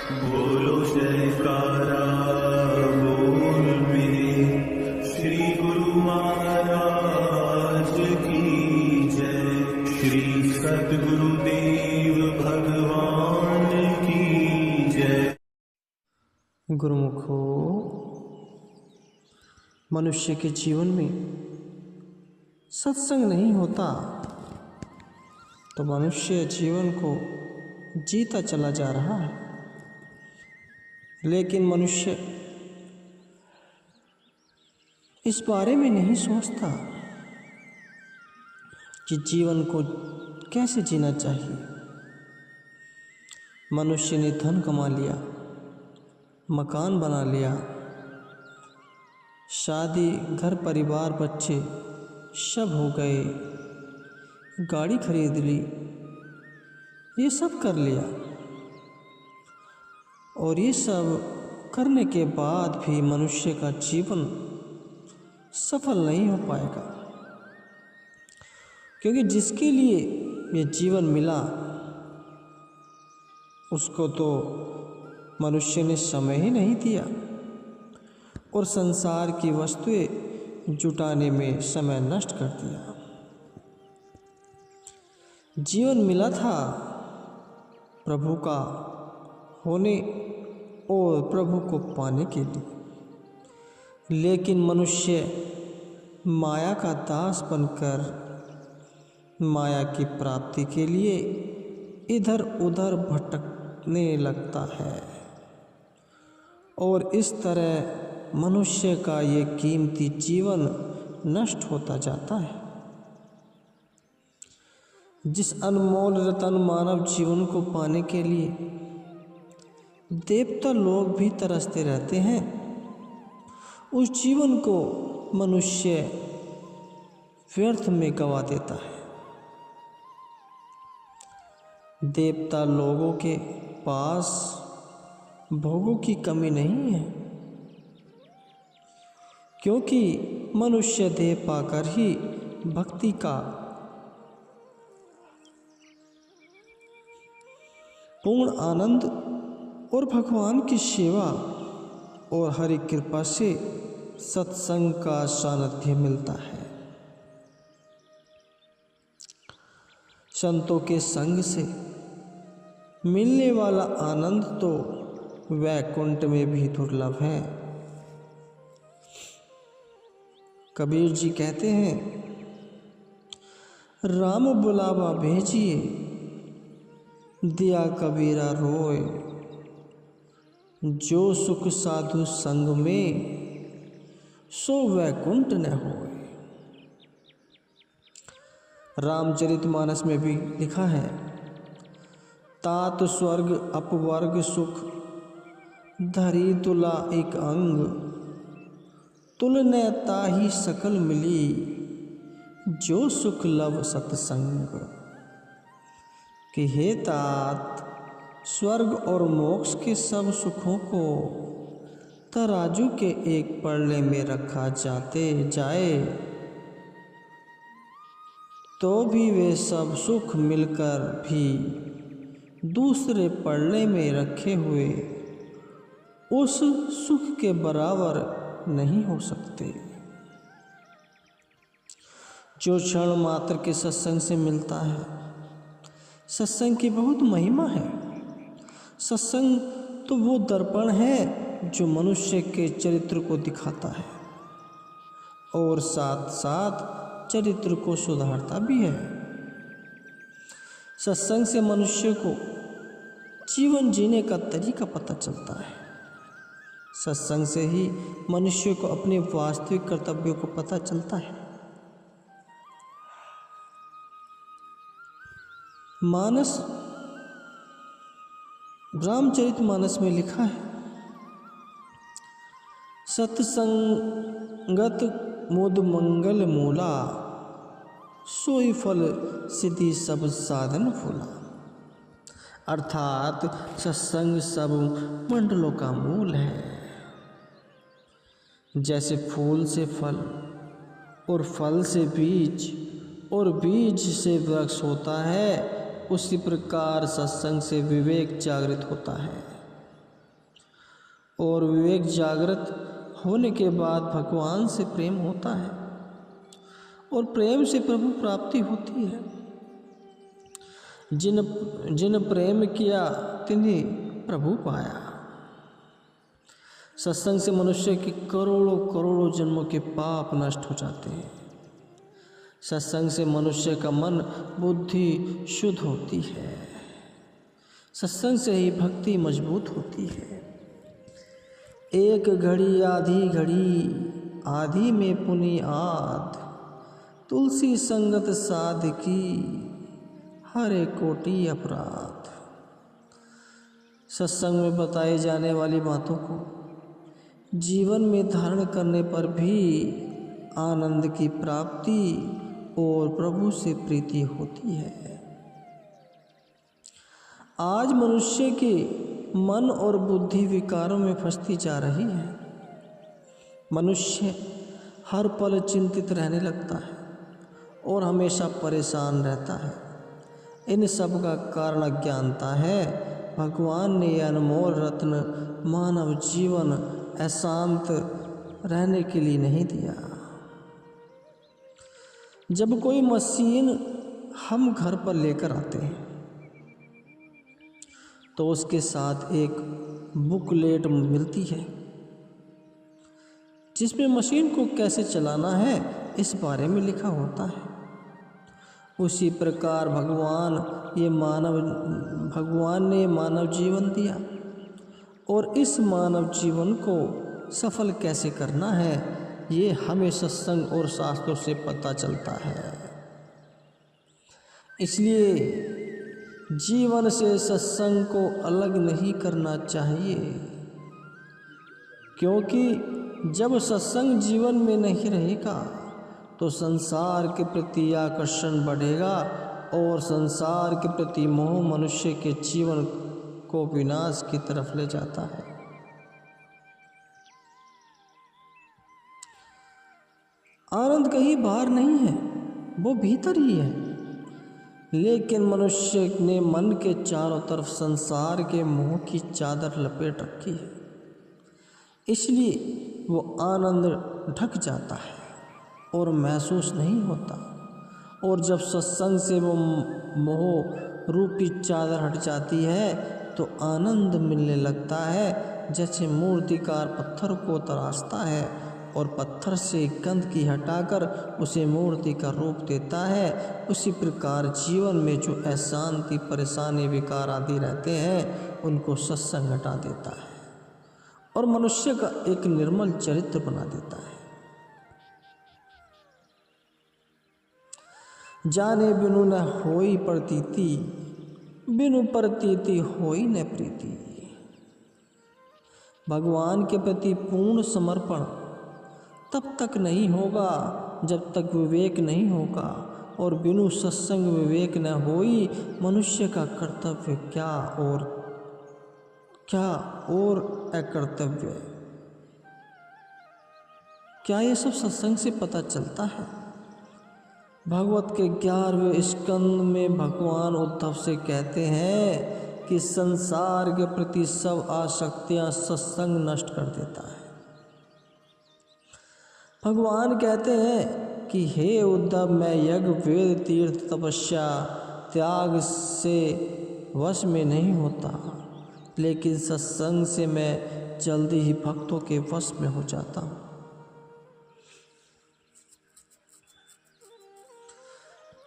बोलो जयकारा बोल मेरे श्री गुरु महाराज की जय। श्री सद्गुरुदेव भगवान की जय। गुरुमुखो, मनुष्य के जीवन में सत्संग नहीं होता तो मनुष्य जीवन को जीता चला जा रहा है। लेकिन मनुष्य इस बारे में नहीं सोचता कि जीवन को कैसे जीना चाहिए। मनुष्य ने धन कमा लिया, मकान बना लिया, शादी, घर परिवार, बच्चे सब हो गए, गाड़ी खरीद ली, ये सब कर लिया। और ये सब करने के बाद भी मनुष्य का जीवन सफल नहीं हो पाएगा, क्योंकि जिसके लिए ये जीवन मिला उसको तो मनुष्य ने समय ही नहीं दिया और संसार की वस्तुएं जुटाने में समय नष्ट कर दिया। जीवन मिला था प्रभु का होने और प्रभु को पाने के लिए, लेकिन मनुष्य माया का दास बनकर माया की प्राप्ति के लिए इधर उधर भटकने लगता है और इस तरह मनुष्य का ये कीमती जीवन नष्ट होता जाता है। जिस अनमोल रतन मानव जीवन को पाने के लिए देवता लोग भी तरसते रहते हैं, उस जीवन को मनुष्य व्यर्थ में गंवा देता है। देवता लोगों के पास भोगों की कमी नहीं है, क्योंकि मनुष्य देह पाकर ही भक्ति का पूर्ण आनंद और भगवान की सेवा और हरि कृपा से सत्संग का सानिध्य मिलता है। संतों के संग से मिलने वाला आनंद तो वैकुंठ में भी दुर्लभ है। कबीर जी कहते हैं, राम बुलावा भेजिए, दिया कबीरा रोए, जो सुख साधु संग में, सो वैकुंठ न होए। रामचरितमानस में भी लिखा है, तात स्वर्ग अपवर्ग सुख, धरी तुला एक अंग, तुलने ताही सकल मिली, जो सुख लव सत्संग। कि हे तात, स्वर्ग और मोक्ष के सब सुखों को तराजू के एक पल्ले में रखा जाए तो भी वे सब सुख मिलकर भी दूसरे पल्ले में रखे हुए उस सुख के बराबर नहीं हो सकते। जो क्षण मात्र के सत्संग से मिलता है, सत्संग की बहुत महिमा है। सत्संग तो वो दर्पण है जो मनुष्य के चरित्र को दिखाता है और साथ साथ चरित्र को सुधारता भी है। सत्संग से मनुष्य को जीवन जीने का तरीका पता चलता है। सत्संग से ही मनुष्य को अपने वास्तविक कर्तव्यों को पता चलता है। मानस, रामचरितमानस में लिखा है, सत्संगत मुद मंगल मूला, सोई फल सिद्धि सब साधन फूला। अर्थात सत्संग सब मंडलों का मूल है। जैसे फूल से फल और फल से बीज और बीज से वृक्ष होता है, उसी प्रकार सत्संग से विवेक जागृत होता है और विवेक जागृत होने के बाद भगवान से प्रेम होता है और प्रेम से प्रभु प्राप्ति होती है। जिन प्रेम किया तिन्हीं प्रभु पाया। सत्संग से मनुष्य के करोड़ों करोड़ों जन्मों के पाप नष्ट हो जाते हैं। सत्संग से मनुष्य का मन बुद्धि शुद्ध होती है। सत्संग से ही भक्ति मजबूत होती है। एक घड़ी आधी में पुनि आद, तुलसी संगत साधकी हरे कोटि अपराध। सत्संग में बताई जाने वाली बातों को जीवन में धारण करने पर भी आनंद की प्राप्ति और प्रभु से प्रीति होती है। आज मनुष्य के मन और बुद्धि विकारों में फंसती जा रही है। मनुष्य हर पल चिंतित रहने लगता है और हमेशा परेशान रहता है। इन सब का कारण अज्ञानता है। भगवान ने यह अनमोल रत्न मानव जीवन अशांत रहने के लिए नहीं दिया। जब कोई मशीन हम घर पर लेकर आते हैं तो उसके साथ एक बुकलेट मिलती है जिसमें मशीन को कैसे चलाना है इस बारे में लिखा होता है। उसी प्रकार भगवान ने मानव जीवन दिया और इस मानव जीवन को सफल कैसे करना है ये हमें सत्संग और शास्त्रों से पता चलता है। इसलिए जीवन से सत्संग को अलग नहीं करना चाहिए, क्योंकि जब सत्संग जीवन में नहीं रहेगा तो संसार के प्रति आकर्षण बढ़ेगा और संसार के प्रति मोह मनुष्य के जीवन को विनाश की तरफ ले जाता है। आनंद कहीं बाहर नहीं है, वो भीतर ही है। लेकिन मनुष्य ने मन के चारों तरफ संसार के मोह की चादर लपेट रखी है, इसलिए वो आनंद ढक जाता है और महसूस नहीं होता। और जब सत्संग से वो मोह रूपी चादर हट जाती है तो आनंद मिलने लगता है। जैसे मूर्तिकार पत्थर को तराशता है और पत्थर से गंध की हटाकर उसे मूर्ति का रूप देता है, उसी प्रकार जीवन में जो अशांति परेशानी विकार आदि रहते हैं उनको सत्संग हटा देता है और मनुष्य का एक निर्मल चरित्र बना देता है। जाने बिनु न होई प्रतीति, बिनु प्रतीति होई न प्रीति। भगवान के प्रति पूर्ण समर्पण तब तक नहीं होगा जब तक विवेक नहीं होगा, और बिनु सत्संग विवेक न होई। मनुष्य का कर्तव्य क्या और अकर्तव्य क्या ये सब सत्संग से पता चलता है। भागवत के 11वें स्कंद में भगवान उद्धव से कहते हैं कि संसार के प्रति सब आसक्तियां सत्संग नष्ट कर देता है। भगवान कहते हैं कि हे उद्धव, मैं यज्ञ वेद तीर्थ तपस्या त्याग से वश में नहीं होता, लेकिन सत्संग से मैं जल्दी ही भक्तों के वश में हो जाता हूँ।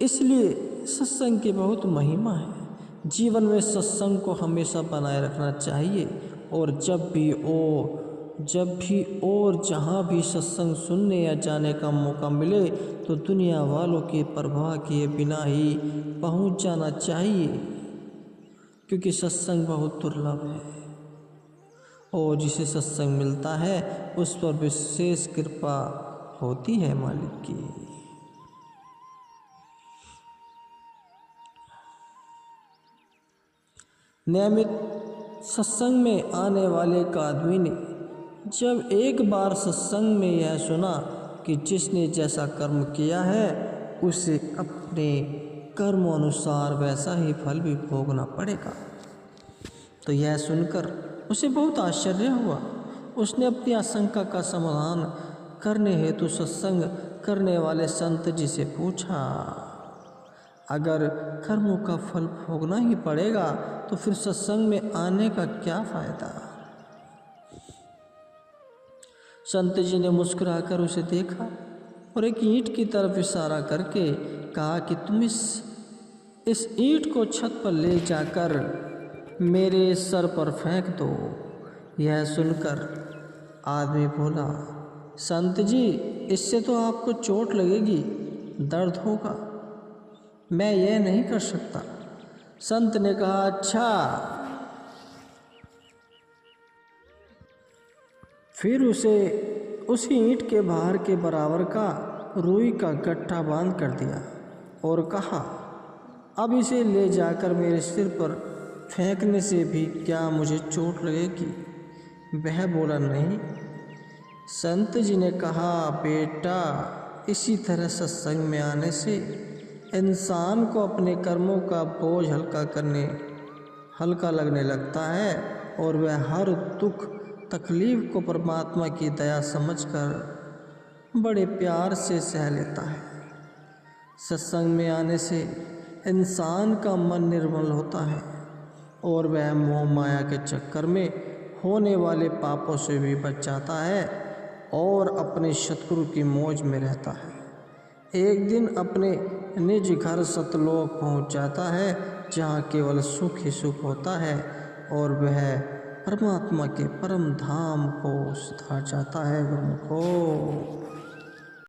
इसलिए सत्संग की बहुत महिमा है। जीवन में सत्संग को हमेशा बनाए रखना चाहिए और जब भी और जहाँ भी सत्संग सुनने या जाने का मौका मिले तो दुनिया वालों की परवाह किए बिना ही पहुँच जाना चाहिए, क्योंकि सत्संग बहुत दुर्लभ है और जिसे सत्संग मिलता है उस पर विशेष कृपा होती है मालिक की। नियमित सत्संग में आने वाले एक आदमी ने जब एक बार सत्संग में यह सुना कि जिसने जैसा कर्म किया है उसे अपने कर्म अनुसार वैसा ही फल भी भोगना पड़ेगा, तो यह सुनकर उसे बहुत आश्चर्य हुआ उसने अपनी आशंका का समाधान करने हेतु सत्संग करने वाले संत जी से पूछा, अगर कर्मों का फल भोगना ही पड़ेगा तो फिर सत्संग में आने का क्या फायदा। संत जी ने मुस्कुराकर उसे देखा और एक ईंट की तरफ इशारा करके कहा कि तुम इस ईंट को छत पर ले जाकर मेरे सर पर फेंक दो। यह सुनकर आदमी बोला, संत जी इससे तो आपको चोट लगेगी, दर्द होगा, मैं यह नहीं कर सकता। संत ने कहा, अच्छा। फिर उसे उसी ईंट के बाहर के बराबर का रुई का गट्ठा बांध कर दिया और कहा, अब इसे ले जाकर मेरे सिर पर फेंकने से भी क्या मुझे चोट लगेगी। वह बोला, नहीं। संत जी ने कहा, बेटा इसी तरह सत्संग में आने से इंसान को अपने कर्मों का बोझ हल्का लगने लगता है और वह हर दुख तकलीफ को परमात्मा की दया समझकर बड़े प्यार से सह लेता है। सत्संग में आने से इंसान का मन निर्मल होता है और वह मोह माया के चक्कर में होने वाले पापों से भी बच जाता है और अपने शत्रु की मौज में रहता है। एक दिन अपने निज घर सतलोक पहुंच जाता है, जहां केवल सुख ही सुख होता है और वह परमात्मा के परम धाम को सुधार जाता है। गुरुमुखो।